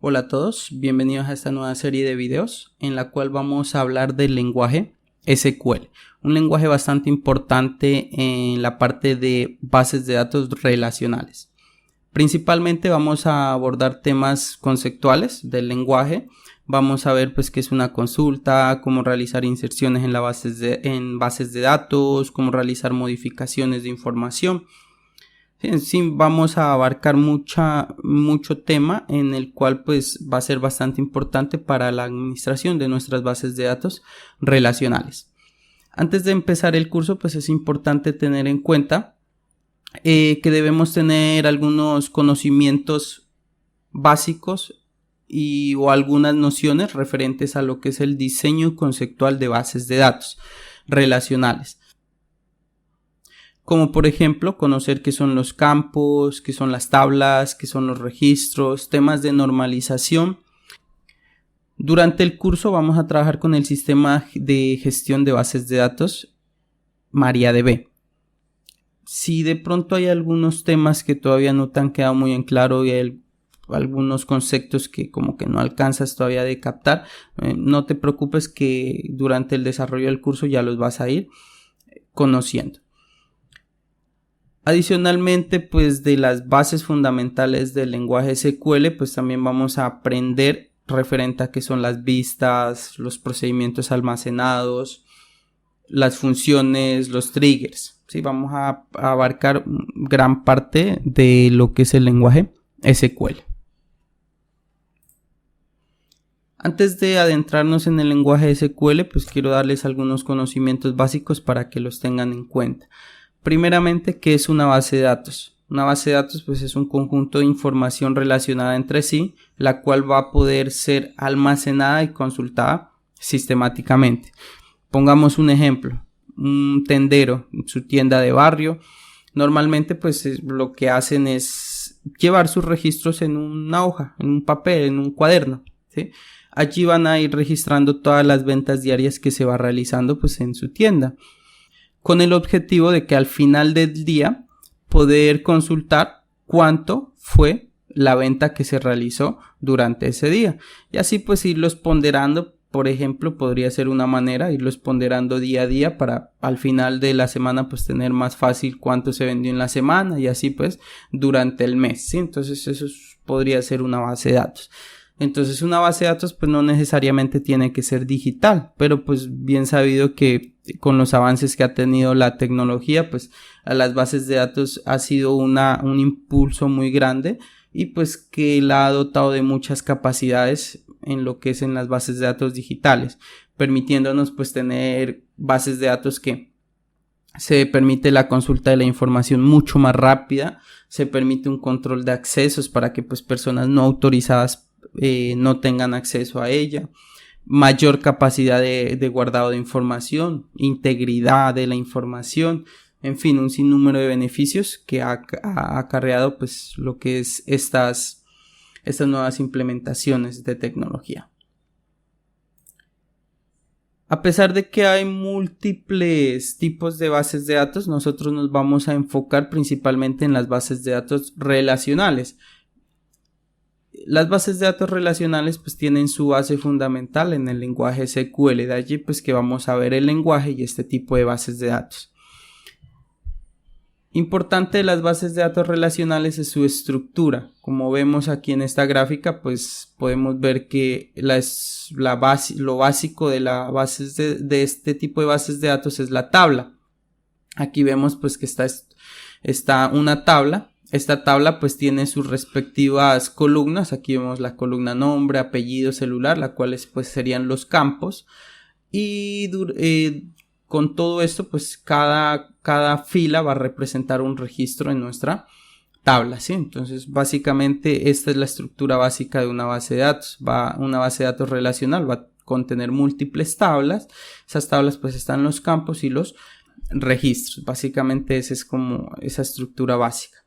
Hola a todos, bienvenidos a esta nueva serie de videos en la cual vamos a hablar del lenguaje SQL, un lenguaje bastante importante en la parte de bases de datos relacionales. Principalmente vamos a abordar temas conceptuales del lenguaje, vamos a ver pues qué es una consulta, cómo realizar inserciones en bases de datos, cómo realizar modificaciones de información. Sí, vamos a abarcar mucho tema en el cual pues va a ser bastante importante para la administración de nuestras bases de datos relacionales. Antes de empezar el curso pues es importante tener en cuenta que debemos tener algunos conocimientos básicos o algunas nociones referentes a lo que es el diseño conceptual de bases de datos relacionales. Como por ejemplo conocer qué son los campos, qué son las tablas, qué son los registros, temas de normalización. Durante el curso vamos a trabajar con el sistema de gestión de bases de datos MariaDB. Si de pronto hay algunos temas que todavía no te han quedado muy en claro y hay algunos conceptos que como que no alcanzas todavía de captar, no te preocupes que durante el desarrollo del curso ya los vas a ir conociendo. Adicionalmente, pues de las bases fundamentales del lenguaje SQL, pues también vamos a aprender referente a qué son las vistas, los procedimientos almacenados, las funciones, los triggers. Sí, vamos a abarcar gran parte de lo que es el lenguaje SQL. Antes de adentrarnos en el lenguaje SQL, pues quiero darles algunos conocimientos básicos para que los tengan en cuenta. Primeramente, ¿qué es una base de datos? Una base de datos pues es un conjunto de información relacionada entre sí, la cual va a poder ser almacenada y consultada sistemáticamente. Pongamos un ejemplo, un tendero, su tienda de barrio, normalmente pues lo que hacen es llevar sus registros en una hoja, en un papel, en un cuaderno, ¿sí? Allí van a ir registrando todas las ventas diarias que se va realizando pues en su tienda, con el objetivo de que al final del día poder consultar cuánto fue la venta que se realizó durante ese día y así pues irlos ponderando. Por ejemplo, podría ser una manera irlos ponderando día a día para al final de la semana pues tener más fácil cuánto se vendió en la semana y así pues durante el mes, ¿sí? Entonces eso podría ser una base de datos. Entonces una base de datos pues no necesariamente tiene que ser digital, pero pues bien sabido que con los avances que ha tenido la tecnología pues a las bases de datos ha sido un impulso muy grande y pues que la ha dotado de muchas capacidades en lo que es en las bases de datos digitales, permitiéndonos pues tener bases de datos que se permite la consulta de la información mucho más rápida, se permite un control de accesos para que pues personas no autorizadas no tengan acceso a ella, mayor capacidad de guardado de información, integridad de la información, en fin, un sinnúmero de beneficios que ha acarreado pues lo que es estas nuevas implementaciones de tecnología. A pesar de que hay múltiples tipos de bases de datos, nosotros nos vamos a enfocar principalmente en las bases de datos relacionales. Las bases de datos relacionales pues tienen su base fundamental en el lenguaje SQL, de allí pues que vamos a ver el lenguaje y este tipo de bases de datos. Importante de las bases de datos relacionales es su estructura. Como vemos aquí en esta gráfica pues podemos ver que lo básico de la base de este tipo de bases de datos es la tabla. Aquí vemos pues que está una tabla. Esta tabla pues tiene sus respectivas columnas. Aquí vemos la columna nombre, apellido, celular, las cuales pues serían los campos. Y con todo esto pues cada fila va a representar un registro en nuestra tabla, ¿sí? Entonces básicamente esta es la estructura básica de una base de datos. Una base de datos relacional va a contener múltiples tablas. Esas tablas pues están los campos y los registros. Básicamente esa es como esa estructura básica.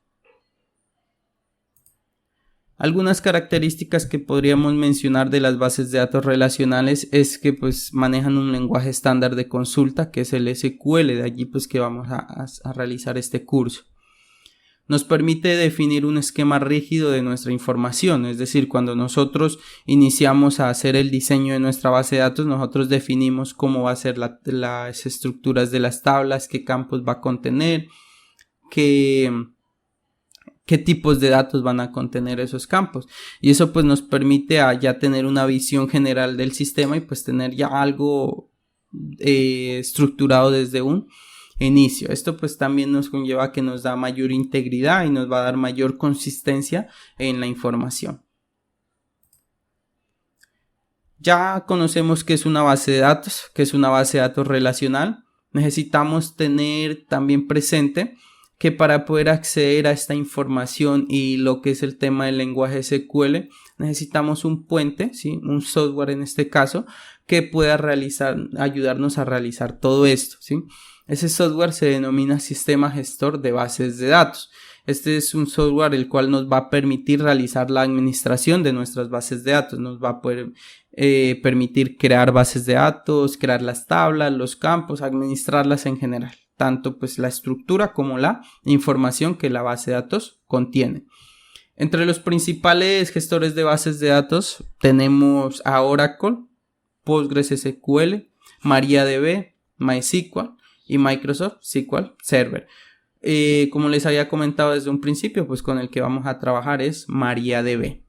Algunas características que podríamos mencionar de las bases de datos relacionales es que pues manejan un lenguaje estándar de consulta que es el SQL, de allí pues que vamos a realizar este curso. Nos permite definir un esquema rígido de nuestra información, es decir, cuando nosotros iniciamos a hacer el diseño de nuestra base de datos, nosotros definimos cómo va a ser las estructuras de las tablas, qué campos va a contener, qué tipos de datos van a contener esos campos, y eso pues nos permite ya tener una visión general del sistema y pues tener ya algo estructurado desde un inicio. Esto pues también nos conlleva que nos da mayor integridad y nos va a dar mayor consistencia en la información. Ya conocemos qué es una base de datos, qué es una base de datos relacional. Necesitamos tener también presente que para poder acceder a esta información y lo que es el tema del lenguaje SQL, necesitamos un puente, ¿sí? Un software en este caso, que pueda ayudarnos a realizar todo esto, ¿sí? Ese software se denomina Sistema Gestor de Bases de Datos. Este es un software el cual nos va a permitir realizar la administración de nuestras bases de datos. Nos va a poder permitir crear bases de datos, crear las tablas, los campos, administrarlas en general. Tanto pues la estructura como la información que la base de datos contiene. Entre los principales gestores de bases de datos tenemos a Oracle, PostgreSQL, MariaDB, MySQL y Microsoft SQL Server. Como les había comentado desde un principio, pues con el que vamos a trabajar es MariaDB.